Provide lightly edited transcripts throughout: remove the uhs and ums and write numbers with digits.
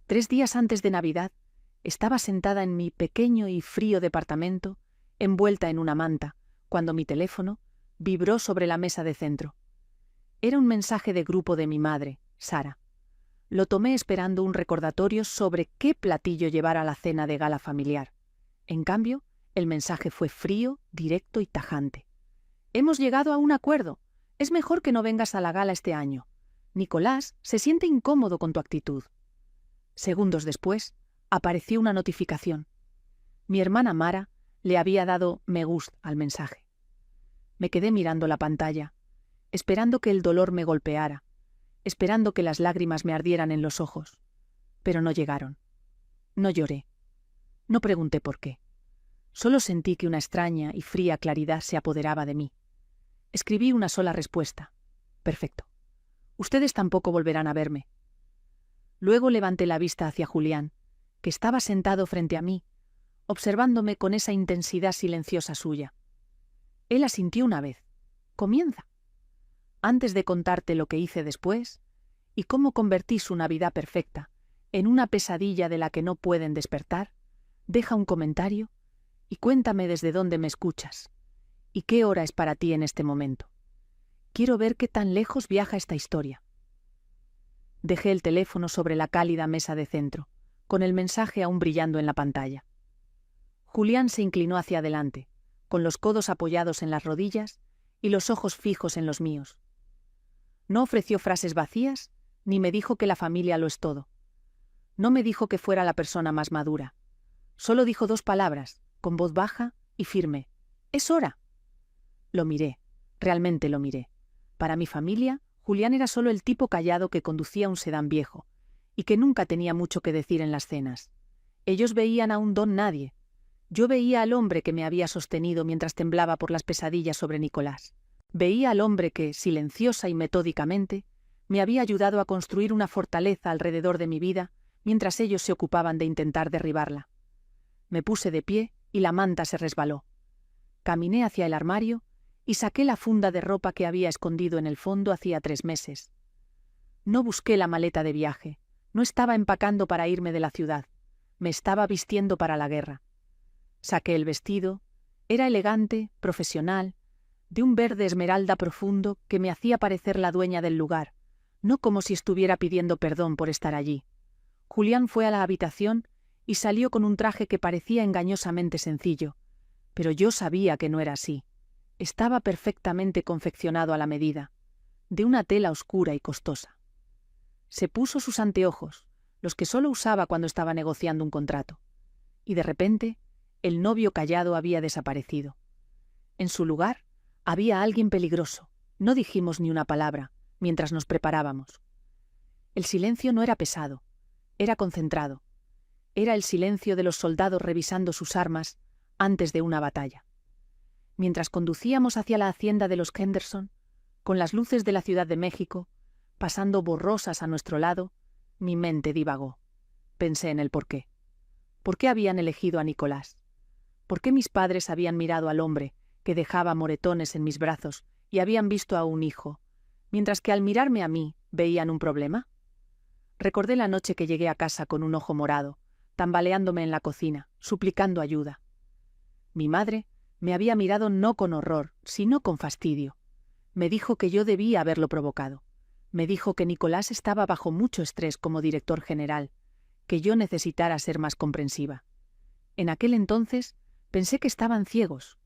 3 días antes de Navidad, estaba sentada en mi pequeño y frío departamento, envuelta en una manta, cuando mi teléfono vibró sobre la mesa de centro. Era un mensaje de grupo de mi madre, Sara. Lo tomé esperando un recordatorio sobre qué platillo llevar a la cena de gala familiar. En cambio, el mensaje fue frío, directo y tajante. Hemos llegado a un acuerdo. Es mejor que no vengas a la gala este año. Nicolás se siente incómodo con tu actitud. Segundos después, apareció una notificación. Mi hermana Mara le había dado me gusta al mensaje. Me quedé mirando la pantalla, esperando que el dolor me golpeara, esperando que las lágrimas me ardieran en los ojos. Pero no llegaron. No lloré. No pregunté por qué. Solo sentí que una extraña y fría claridad se apoderaba de mí. Escribí una sola respuesta. Perfecto. Ustedes tampoco volverán a verme. Luego levanté la vista hacia Julián, que estaba sentado frente a mí, observándome con esa intensidad silenciosa suya. Él asintió una vez. Comienza. Antes de contarte lo que hice después y cómo convertí su Navidad perfecta en una pesadilla de la que no pueden despertar, deja un comentario y cuéntame desde dónde me escuchas y qué hora es para ti en este momento. Quiero ver qué tan lejos viaja esta historia. Dejé el teléfono sobre la cálida mesa de centro, con el mensaje aún brillando en la pantalla. Julián se inclinó hacia adelante, con los codos apoyados en las rodillas y los ojos fijos en los míos. No ofreció frases vacías, ni me dijo que la familia lo es todo. No me dijo que fuera la persona más madura. Solo dijo 2 palabras, con voz baja y firme. «Es hora». Lo miré, realmente lo miré. Para mi familia, Julián era solo el tipo callado que conducía un sedán viejo, y que nunca tenía mucho que decir en las cenas. Ellos veían a un don nadie. Yo veía al hombre que me había sostenido mientras temblaba por las pesadillas sobre Nicolás. Veía al hombre que, silenciosa y metódicamente, me había ayudado a construir una fortaleza alrededor de mi vida, mientras ellos se ocupaban de intentar derribarla. Me puse de pie y la manta se resbaló. Caminé hacia el armario y saqué la funda de ropa que había escondido en el fondo hacía 3 meses. No busqué la maleta de viaje, no estaba empacando para irme de la ciudad, me estaba vistiendo para la guerra. Saqué el vestido, era elegante, profesional, de un verde esmeralda profundo que me hacía parecer la dueña del lugar, no como si estuviera pidiendo perdón por estar allí. Julián fue a la habitación y salió con un traje que parecía engañosamente sencillo, pero yo sabía que no era así. Estaba perfectamente confeccionado a la medida, de una tela oscura y costosa. Se puso sus anteojos, los que solo usaba cuando estaba negociando un contrato, y de repente el novio callado había desaparecido. En su lugar había alguien peligroso. No dijimos ni una palabra mientras nos preparábamos. El silencio no era pesado, era concentrado. Era el silencio de los soldados revisando sus armas antes de una batalla. Mientras conducíamos hacia la hacienda de los Henderson, con las luces de la Ciudad de México, pasando borrosas a nuestro lado, mi mente divagó. Pensé en el porqué. ¿Por qué habían elegido a Nicolás? ¿Por qué mis padres habían mirado al hombre que dejaba moretones en mis brazos y habían visto a un hijo, mientras que al mirarme a mí veían un problema? Recordé la noche que llegué a casa con un ojo morado, tambaleándome en la cocina, suplicando ayuda. Mi madre me había mirado no con horror, sino con fastidio. Me dijo que yo debía haberlo provocado. Me dijo que Nicolás estaba bajo mucho estrés como director general, que yo necesitara ser más comprensiva. En aquel entonces pensé que estaban ciegos.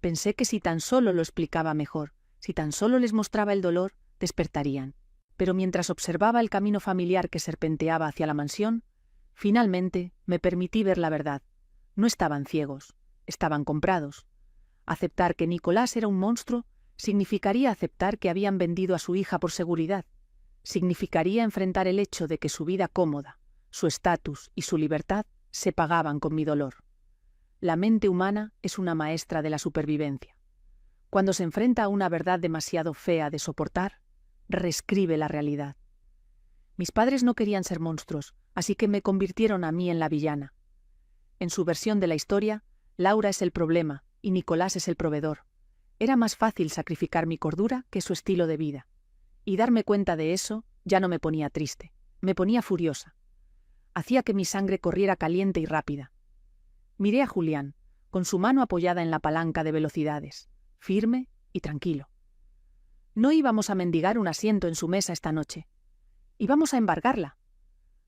Pensé que si tan solo lo explicaba mejor, si tan solo les mostraba el dolor, despertarían. Pero mientras observaba el camino familiar que serpenteaba hacia la mansión, finalmente me permití ver la verdad. No estaban ciegos, estaban comprados. Aceptar que Nicolás era un monstruo significaría aceptar que habían vendido a su hija por seguridad. Significaría enfrentar el hecho de que su vida cómoda, su estatus y su libertad se pagaban con mi dolor. La mente humana es una maestra de la supervivencia. Cuando se enfrenta a una verdad demasiado fea de soportar, reescribe la realidad. Mis padres no querían ser monstruos, así que me convirtieron a mí en la villana. En su versión de la historia, Laura es el problema y Nicolás es el proveedor. Era más fácil sacrificar mi cordura que su estilo de vida. Y darme cuenta de eso ya no me ponía triste, me ponía furiosa. hacía que mi sangre corriera caliente y rápida. Miré a Julián, con su mano apoyada en la palanca de velocidades, firme y tranquilo. No íbamos a mendigar un asiento en su mesa esta noche. Íbamos a embargarla.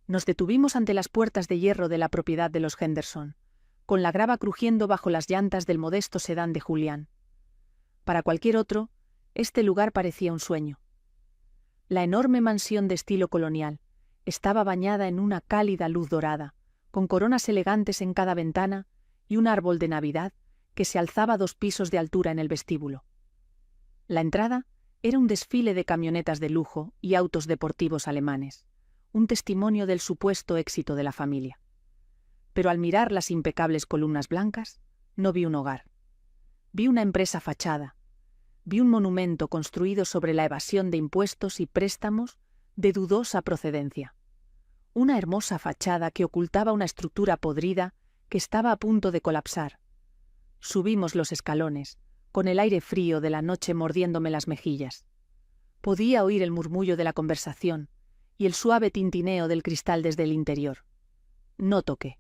Nos detuvimos ante las puertas de hierro de la propiedad de los Henderson, con la grava crujiendo bajo las llantas del modesto sedán de Julián. Para cualquier otro, este lugar parecía un sueño. La enorme mansión de estilo colonial estaba bañada en una cálida luz dorada, con coronas elegantes en cada ventana y un árbol de Navidad que se alzaba 2 pisos de altura en el vestíbulo. La entrada era un desfile de camionetas de lujo y autos deportivos alemanes, un testimonio del supuesto éxito de la familia. Pero al mirar las impecables columnas blancas, no vi un hogar. Vi una empresa fachada. Vi un monumento construido sobre la evasión de impuestos y préstamos de dudosa procedencia. Una hermosa fachada que ocultaba una estructura podrida que estaba a punto de colapsar. Subimos los escalones, con el aire frío de la noche mordiéndome las mejillas. Podía oír el murmullo de la conversación y el suave tintineo del cristal desde el interior. No toqué.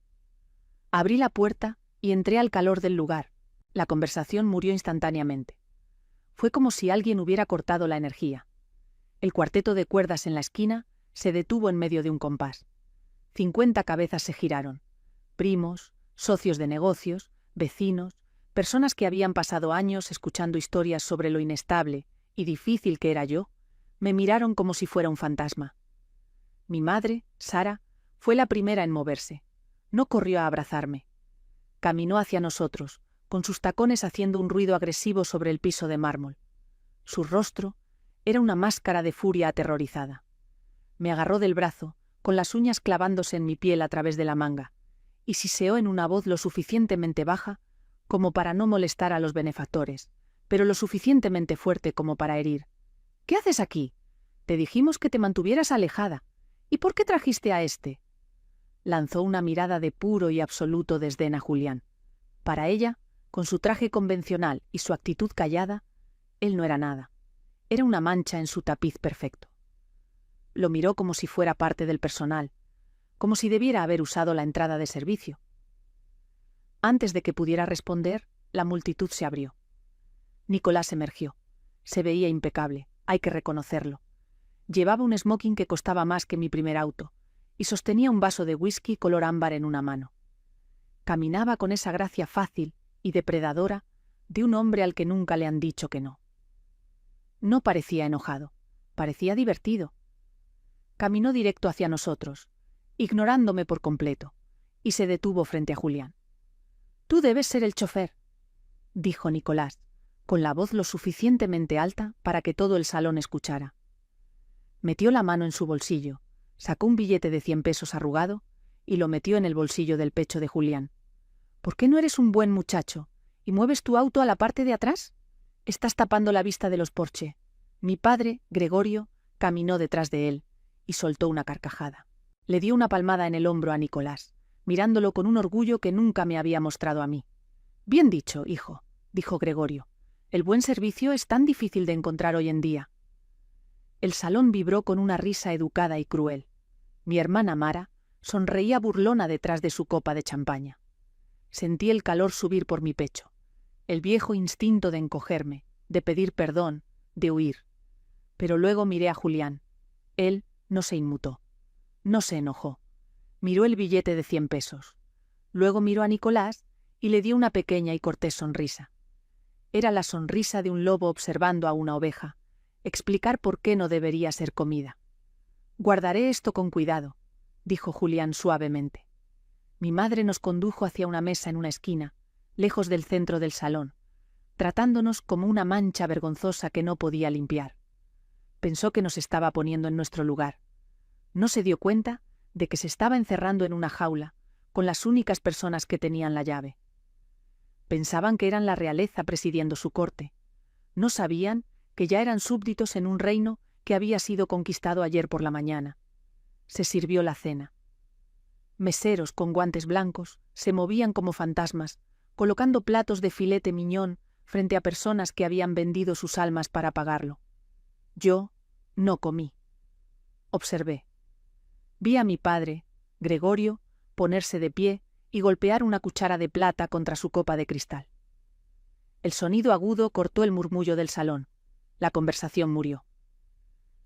Abrí la puerta y entré al calor del lugar. La conversación murió instantáneamente. Fue como si alguien hubiera cortado la energía. El cuarteto de cuerdas en la esquina se detuvo en medio de un compás. 50 cabezas se giraron. Primos, socios de negocios, vecinos, personas que habían pasado años escuchando historias sobre lo inestable y difícil que era yo, me miraron como si fuera un fantasma. Mi madre, Sara, fue la primera en moverse. No corrió a abrazarme. Caminó hacia nosotros, con sus tacones haciendo un ruido agresivo sobre el piso de mármol. Su rostro era una máscara de furia aterrorizada. Me agarró del brazo, con las uñas clavándose en mi piel a través de la manga, y siseó en una voz lo suficientemente baja como para no molestar a los benefactores, pero lo suficientemente fuerte como para herir. «¿Qué haces aquí? Te dijimos que te mantuvieras alejada. ¿Y por qué trajiste a este?» Lanzó una mirada de puro y absoluto desdén a Julián. Para ella, con su traje convencional y su actitud callada, él no era nada. Era una mancha en su tapiz perfecto. Lo miró como si fuera parte del personal, como si debiera haber usado la entrada de servicio. Antes de que pudiera responder, la multitud se abrió. Nicolás emergió. Se veía impecable, hay que reconocerlo. Llevaba un smoking que costaba más que mi primer auto, y sostenía un vaso de whisky color ámbar en una mano. Caminaba con esa gracia fácil y depredadora de un hombre al que nunca le han dicho que no. No parecía enojado, parecía divertido. Caminó directo hacia nosotros, ignorándome por completo, y se detuvo frente a Julián. «Tú debes ser el chofer», dijo Nicolás, con la voz lo suficientemente alta para que todo el salón escuchara. Metió la mano en su bolsillo, sacó un billete de 100 pesos arrugado y lo metió en el bolsillo del pecho de Julián. «¿Por qué no eres un buen muchacho y mueves tu auto a la parte de atrás? Estás tapando la vista de los Porsche». Mi padre, Gregorio, caminó detrás de él y soltó una carcajada. Le dio una palmada en el hombro a Nicolás, mirándolo con un orgullo que nunca me había mostrado a mí. «Bien dicho, hijo», dijo Gregorio. «El buen servicio es tan difícil de encontrar hoy en día». El salón vibró con una risa educada y cruel. Mi hermana Mara sonreía burlona detrás de su copa de champaña. Sentí el calor subir por mi pecho, el viejo instinto de encogerme, de pedir perdón, de huir. Pero luego miré a Julián. Él no se inmutó, no se enojó. Miró el billete de 100 pesos. Luego miró a Nicolás y le dio una pequeña y cortés sonrisa. Era la sonrisa de un lobo observando a una oveja, explicar por qué no debería ser comida. «Guardaré esto con cuidado», dijo Julián suavemente. Mi madre nos condujo hacia una mesa en una esquina, lejos del centro del salón, tratándonos como una mancha vergonzosa que no podía limpiar. Pensó que nos estaba poniendo en nuestro lugar. No se dio cuenta de que se estaba encerrando en una jaula, con las únicas personas que tenían la llave. Pensaban que eran la realeza presidiendo su corte. No sabían que ya eran súbditos en un reino que había sido conquistado ayer por la mañana. Se sirvió la cena. Meseros con guantes blancos se movían como fantasmas, colocando platos de filete miñón frente a personas que habían vendido sus almas para pagarlo. Yo no comí. Observé. Vi a mi padre, Gregorio, ponerse de pie y golpear una cuchara de plata contra su copa de cristal. El sonido agudo cortó el murmullo del salón. La conversación murió.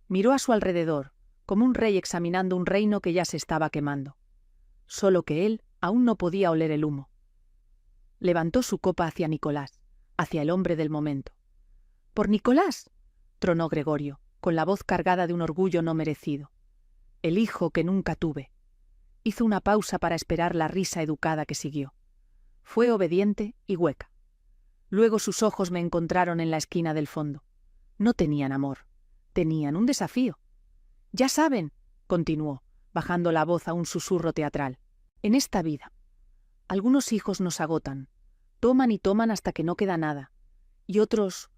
Miró a su alrededor, como un rey examinando un reino que ya se estaba quemando. Solo que él aún no podía oler el humo. Levantó su copa hacia Nicolás, hacia el hombre del momento. —¡Por Nicolás! —tronó Gregorio, con la voz cargada de un orgullo no merecido. —El hijo que nunca tuve. Hizo una pausa para esperar la risa educada que siguió. Fue obediente y hueca. Luego sus ojos me encontraron en la esquina del fondo. No tenían amor, tenían un desafío. —Ya saben —continuó, bajando la voz a un susurro teatral—, en esta vida, algunos hijos nos agotan, toman y toman hasta que no queda nada, y otros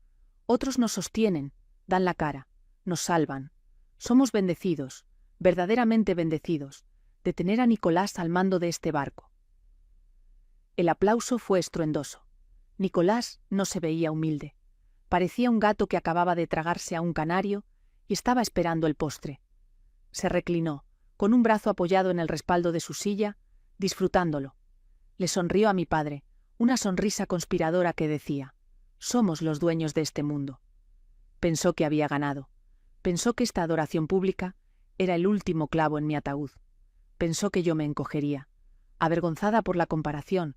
nos sostienen, dan la cara, nos salvan. Somos bendecidos, verdaderamente bendecidos, de tener a Nicolás al mando de este barco. El aplauso fue estruendoso. Nicolás no se veía humilde. Parecía un gato que acababa de tragarse a un canario y estaba esperando el postre. Se reclinó, con un brazo apoyado en el respaldo de su silla, disfrutándolo. Le sonrió a mi padre, una sonrisa conspiradora que decía: «Somos los dueños de este mundo». Pensó que había ganado. Pensó que esta adoración pública era el último clavo en mi ataúd. Pensó que yo me encogería, avergonzada por la comparación,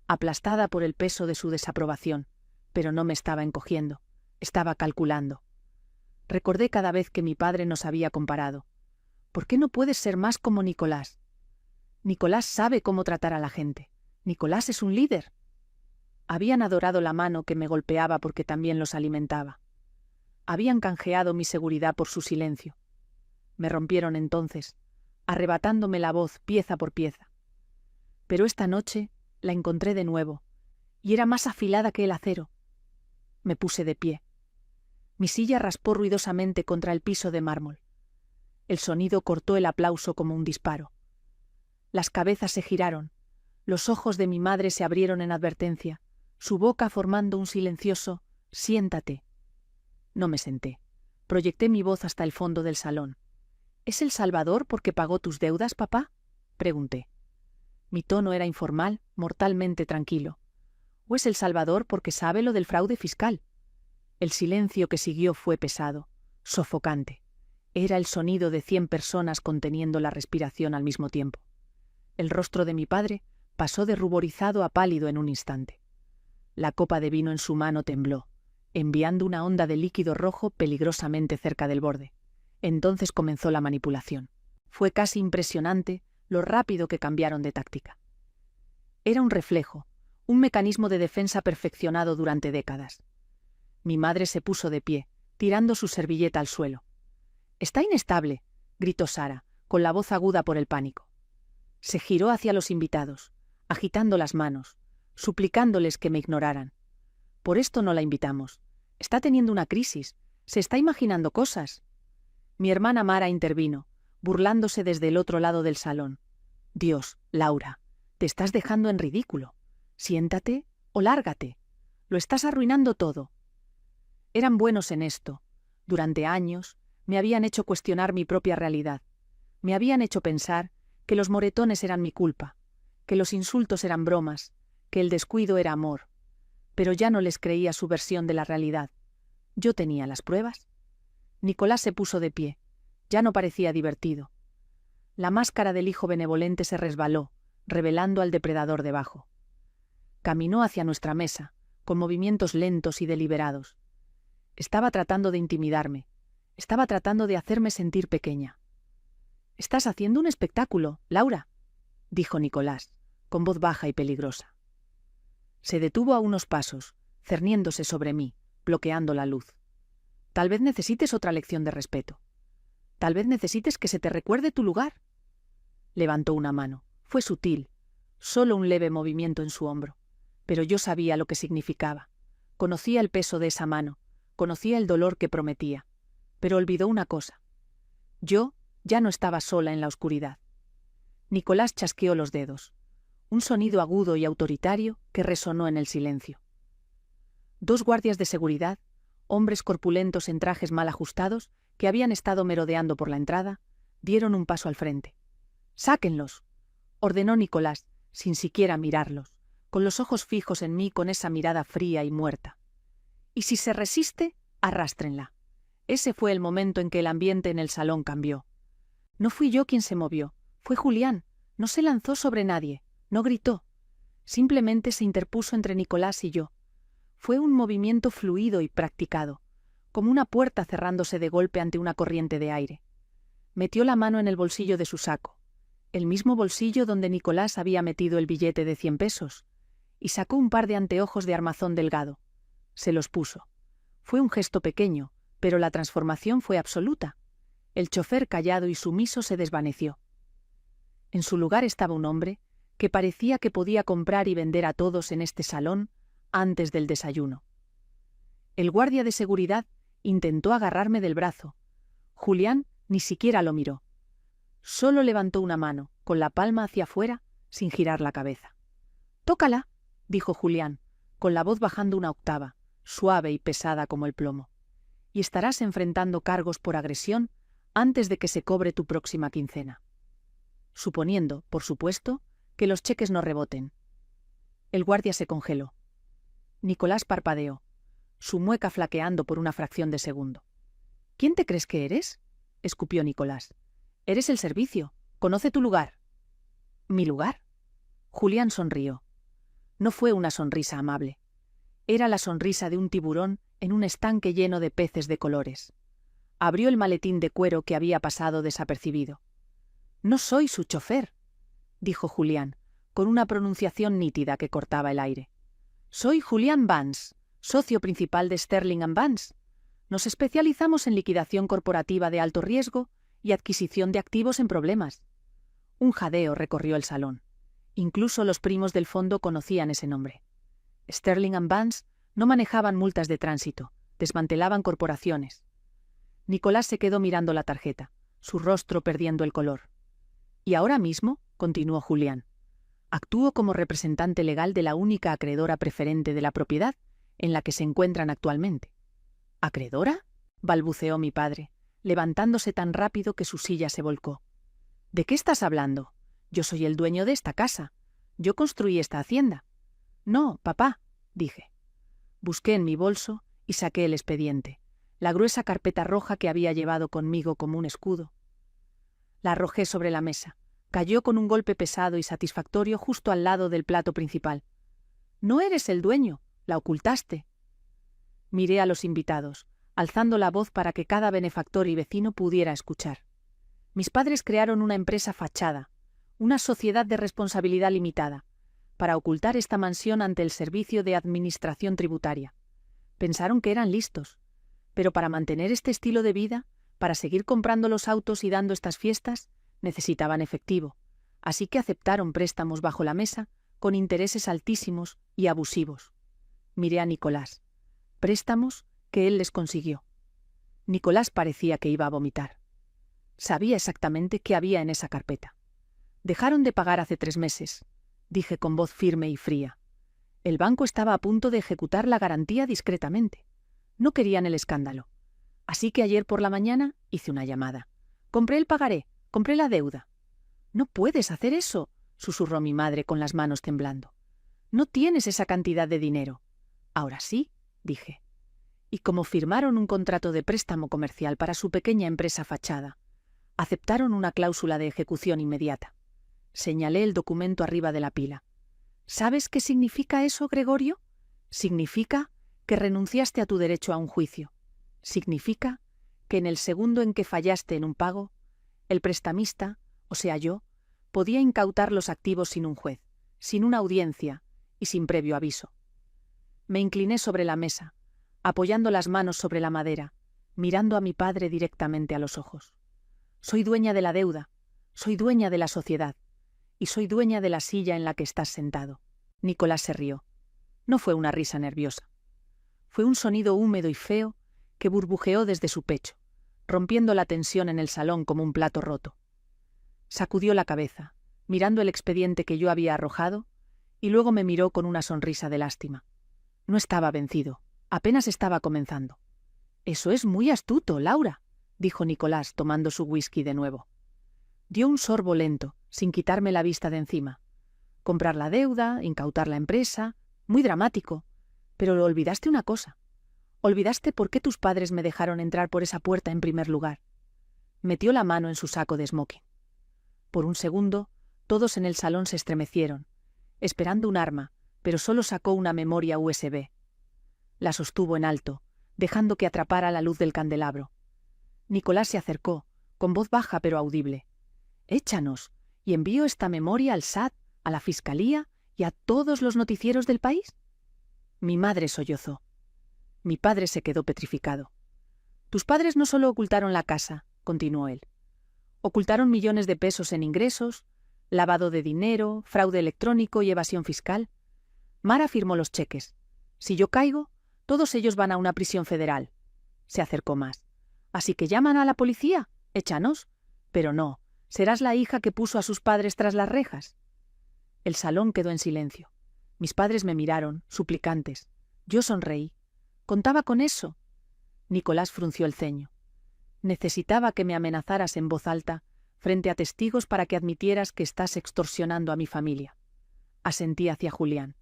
aplastada por el peso de su desaprobación, pero no me estaba encogiendo, estaba calculando. Recordé cada vez que mi padre nos había comparado. ¿Por qué no puedes ser más como Nicolás? Nicolás sabe cómo tratar a la gente. Nicolás es un líder. Habían adorado la mano que me golpeaba porque también los alimentaba. Habían canjeado mi seguridad por su silencio. Me rompieron entonces, arrebatándome la voz pieza por pieza. Pero esta noche la encontré de nuevo, y era más afilada que el acero. Me puse de pie. Mi silla raspó ruidosamente contra el piso de mármol. El sonido cortó el aplauso como un disparo. Las cabezas se giraron, los ojos de mi madre se abrieron en advertencia, su boca formando un silencioso «siéntate». No me senté. Proyecté mi voz hasta el fondo del salón. «¿Es el Salvador porque pagó tus deudas, papá?», pregunté. Mi tono era informal, mortalmente tranquilo. ¿O es el Salvador porque sabe lo del fraude fiscal? El silencio que siguió fue pesado, sofocante. Era el sonido de 100 personas conteniendo la respiración al mismo tiempo. El rostro de mi padre pasó de ruborizado a pálido en un instante. La copa de vino en su mano tembló, enviando una onda de líquido rojo peligrosamente cerca del borde. Entonces comenzó la manipulación. Fue casi impresionante lo rápido que cambiaron de táctica. Era un reflejo, un mecanismo de defensa perfeccionado durante décadas. Mi madre se puso de pie, tirando su servilleta al suelo. «Está inestable», gritó Sara, con la voz aguda por el pánico. Se giró hacia los invitados, agitando las manos, suplicándoles que me ignoraran. «Por esto no la invitamos. Está teniendo una crisis. Se está imaginando cosas». Mi hermana Mara intervino, burlándose desde el otro lado del salón. «Dios, Laura, te estás dejando en ridículo. Siéntate o lárgate. Lo estás arruinando todo». Eran buenos en esto. Durante años me habían hecho cuestionar mi propia realidad. Me habían hecho pensar que los moretones eran mi culpa, que los insultos eran bromas, que el descuido era amor. Pero ya no les creía su versión de la realidad. Yo tenía las pruebas. Nicolás se puso de pie. Ya no parecía divertido. La máscara del hijo benevolente se resbaló, revelando al depredador debajo. Caminó hacia nuestra mesa, con movimientos lentos y deliberados. Estaba tratando de intimidarme. Estaba tratando de hacerme sentir pequeña. «Estás haciendo un espectáculo, Laura», dijo Nicolás, con voz baja y peligrosa. Se detuvo a unos pasos, cerniéndose sobre mí, bloqueando la luz. «Tal vez necesites otra lección de respeto. Tal vez necesites que se te recuerde tu lugar». Levantó una mano. Fue sutil, solo un leve movimiento en su hombro. Pero yo sabía lo que significaba. Conocía el peso de esa mano, conocía el dolor que prometía. Pero olvidó una cosa. Yo ya no estaba sola en la oscuridad. Nicolás chasqueó los dedos. Un sonido agudo y autoritario que resonó en el silencio. 2 guardias de seguridad, hombres corpulentos en trajes mal ajustados, que habían estado merodeando por la entrada, dieron un paso al frente. Sáquenlos, ordenó Nicolás, sin siquiera mirarlos, con los ojos fijos en mí con esa mirada fría y muerta. Y si se resiste, arrástrenla. Ese fue el momento en que el ambiente en el salón cambió. No fui yo quien se movió, fue Julián. No se lanzó sobre nadie, no gritó. Simplemente se interpuso entre Nicolás y yo. Fue un movimiento fluido y practicado, como una puerta cerrándose de golpe ante una corriente de aire. Metió la mano en el bolsillo de su saco, el mismo bolsillo donde Nicolás había metido el billete de 100 pesos, y sacó un par de anteojos de armazón delgado. Se los puso. Fue un gesto pequeño, pero la transformación fue absoluta. El chofer callado y sumiso se desvaneció. En su lugar estaba un hombre que parecía que podía comprar y vender a todos en este salón antes del desayuno. El guardia de seguridad intentó agarrarme del brazo. Julián ni siquiera lo miró. Solo levantó una mano, con la palma hacia afuera, sin girar la cabeza. «Tócala», dijo Julián, con la voz bajando una octava, suave y pesada como el plomo. «Y estarás enfrentando cargos por agresión antes de que se cobre tu próxima quincena. Suponiendo, por supuesto, que los cheques no reboten». El guardia se congeló. Nicolás parpadeó, su mueca flaqueando por una fracción de segundo. «¿Quién te crees que eres?», escupió Nicolás. «Eres el servicio. Conoce tu lugar». «¿Mi lugar?». Julián sonrió. No fue una sonrisa amable. Era la sonrisa de un tiburón en un estanque lleno de peces de colores. Abrió el maletín de cuero que había pasado desapercibido. «No soy su chofer», dijo Julián, con una pronunciación nítida que cortaba el aire. «Soy Julián Vance, socio principal de Sterling & Vance. Nos especializamos en liquidación corporativa de alto riesgo y adquisición de activos en problemas». Un jadeo recorrió el salón. Incluso los primos del fondo conocían ese nombre. Sterling & Vance no manejaban multas de tránsito, desmantelaban corporaciones. Nicolás se quedó mirando la tarjeta, su rostro perdiendo el color. «Y ahora mismo», continuó Julián, «actúo como representante legal de la única acreedora preferente de la propiedad en la que se encuentran actualmente». «¿Acreedora?», balbuceó mi padre, levantándose tan rápido que su silla se volcó. «¿De qué estás hablando? Yo soy el dueño de esta casa. Yo construí esta hacienda». «No, papá», dije. Busqué en mi bolso y saqué el expediente, la gruesa carpeta roja que había llevado conmigo como un escudo. La arrojé sobre la mesa. Cayó con un golpe pesado y satisfactorio justo al lado del plato principal. «No eres el dueño, la ocultaste». Miré a los invitados, alzando la voz para que cada benefactor y vecino pudiera escuchar. Mis padres crearon una empresa fachada, una sociedad de responsabilidad limitada, para ocultar esta mansión ante el Servicio de Administración Tributaria. Pensaron que eran listos, pero para mantener este estilo de vida, para seguir comprando los autos y dando estas fiestas, necesitaban efectivo, así que aceptaron préstamos bajo la mesa con intereses altísimos y abusivos. Miré a Nicolás. Préstamos que él les consiguió. Nicolás parecía que iba a vomitar. Sabía exactamente qué había en esa carpeta. «Dejaron de pagar hace 3 meses», dije con voz firme y fría. El banco estaba a punto de ejecutar la garantía discretamente. No querían el escándalo. Así que ayer por la mañana hice una llamada. «Compré el pagaré, compré la deuda». «No puedes hacer eso», susurró mi madre con las manos temblando. «No tienes esa cantidad de dinero». «Ahora sí», dije. Y como firmaron un contrato de préstamo comercial para su pequeña empresa fachada, aceptaron una cláusula de ejecución inmediata. Señalé el documento arriba de la pila. «¿Sabes qué significa eso, Gregorio? Significa que renunciaste a tu derecho a un juicio. Significa que en el segundo en que fallaste en un pago, el prestamista, o sea yo, podía incautar los activos sin un juez, sin una audiencia y sin previo aviso». Me incliné sobre la mesa, apoyando las manos sobre la madera, mirando a mi padre directamente a los ojos. «Soy dueña de la deuda, soy dueña de la sociedad, y soy dueña de la silla en la que estás sentado». Nicolás se rió. No fue una risa nerviosa. Fue un sonido húmedo y feo que burbujeó desde su pecho, rompiendo la tensión en el salón como un plato roto. Sacudió la cabeza, mirando el expediente que yo había arrojado, y luego me miró con una sonrisa de lástima. No estaba vencido, apenas estaba comenzando. «Eso es muy astuto, Laura», dijo Nicolás tomando su whisky de nuevo. Dio un sorbo lento, sin quitarme la vista de encima. Comprar la deuda, incautar la empresa, muy dramático. Pero lo olvidaste una cosa. Olvidaste por qué tus padres me dejaron entrar por esa puerta en primer lugar. Metió la mano en su saco de smoking. Por un segundo, todos en el salón se estremecieron, esperando un arma, pero solo sacó una memoria USB. La sostuvo en alto, dejando que atrapara la luz del candelabro. Nicolás se acercó, con voz baja pero audible. «Échanos, y envío esta memoria al SAT, a la Fiscalía y a todos los noticieros del país». Mi madre sollozó. Mi padre se quedó petrificado. «Tus padres no solo ocultaron la casa», continuó él. «Ocultaron millones de pesos en ingresos, lavado de dinero, fraude electrónico y evasión fiscal. Mara firmó los cheques. Si yo caigo, todos ellos van a una prisión federal». Se acercó más. «Así que llaman a la policía, échanos». «Pero no, serás la hija que puso a sus padres tras las rejas». El salón quedó en silencio. Mis padres me miraron, suplicantes. Yo sonreí. ¿Contaba con eso? Nicolás frunció el ceño. «Necesitaba que me amenazaras en voz alta, frente a testigos para que admitieras que estás extorsionando a mi familia». Asentí hacia Julián.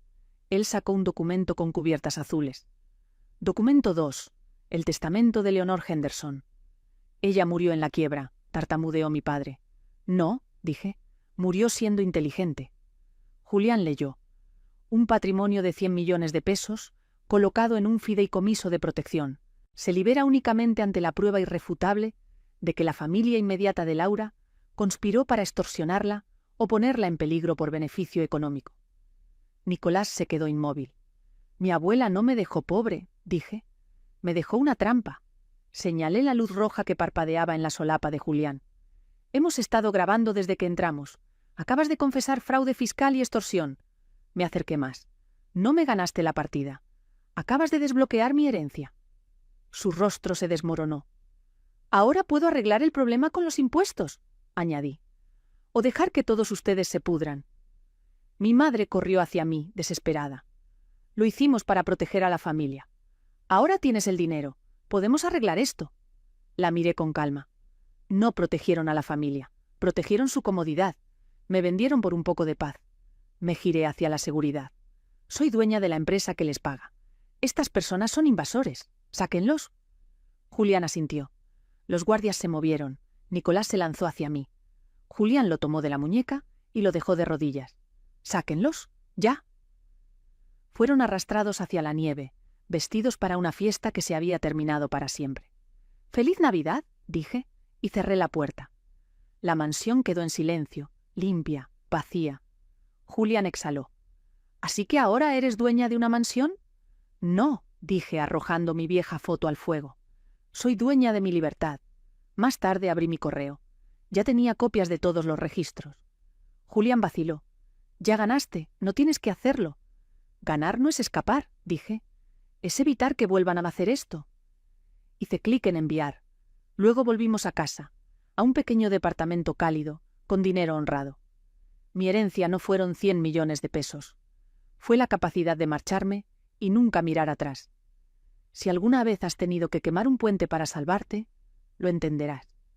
Él sacó un documento con cubiertas azules. «Documento 2. El testamento de Leonor Henderson». «Ella murió en la quiebra», tartamudeó mi padre. «No», dije, «murió siendo inteligente». Julián leyó. «Un patrimonio de 100 millones de pesos, colocado en un fideicomiso de protección. Se libera únicamente ante la prueba irrefutable de que la familia inmediata de Laura conspiró para extorsionarla o ponerla en peligro por beneficio económico». Nicolás se quedó inmóvil. «Mi abuela no me dejó pobre», dije. «Me dejó una trampa». Señalé la luz roja que parpadeaba en la solapa de Julián. «Hemos estado grabando desde que entramos. Acabas de confesar fraude fiscal y extorsión». Me acerqué más. «No me ganaste la partida. Acabas de desbloquear mi herencia». Su rostro se desmoronó. «Ahora puedo arreglar el problema con los impuestos», añadí. «O dejar que todos ustedes se pudran». Mi madre corrió hacia mí, desesperada. «Lo hicimos para proteger a la familia. Ahora tienes el dinero. Podemos arreglar esto». La miré con calma. «No protegieron a la familia. Protegieron su comodidad. Me vendieron por un poco de paz». Me giré hacia la seguridad. «Soy dueña de la empresa que les paga. Estas personas son invasores. Sáquenlos». Julián asintió. Los guardias se movieron. Nicolás se lanzó hacia mí. Julián lo tomó de la muñeca y lo dejó de rodillas. «Sáquenlos, ya». Fueron arrastrados hacia la nieve, vestidos para una fiesta que se había terminado para siempre. «¡Feliz Navidad!», dije, y cerré la puerta. La mansión quedó en silencio, limpia, vacía. Julián exhaló. «¿Así que ahora eres dueña de una mansión?». «No», dije arrojando mi vieja foto al fuego. «Soy dueña de mi libertad». Más tarde abrí mi correo. Ya tenía copias de todos los registros. Julián vaciló. «Ya ganaste, no tienes que hacerlo». «Ganar no es escapar», dije. «Es evitar que vuelvan a hacer esto». Hice clic en enviar. Luego volvimos a casa, a un pequeño departamento cálido, con dinero honrado. Mi herencia no fueron 100 millones de pesos. Fue la capacidad de marcharme y nunca mirar atrás. Si alguna vez has tenido que quemar un puente para salvarte, lo entenderás.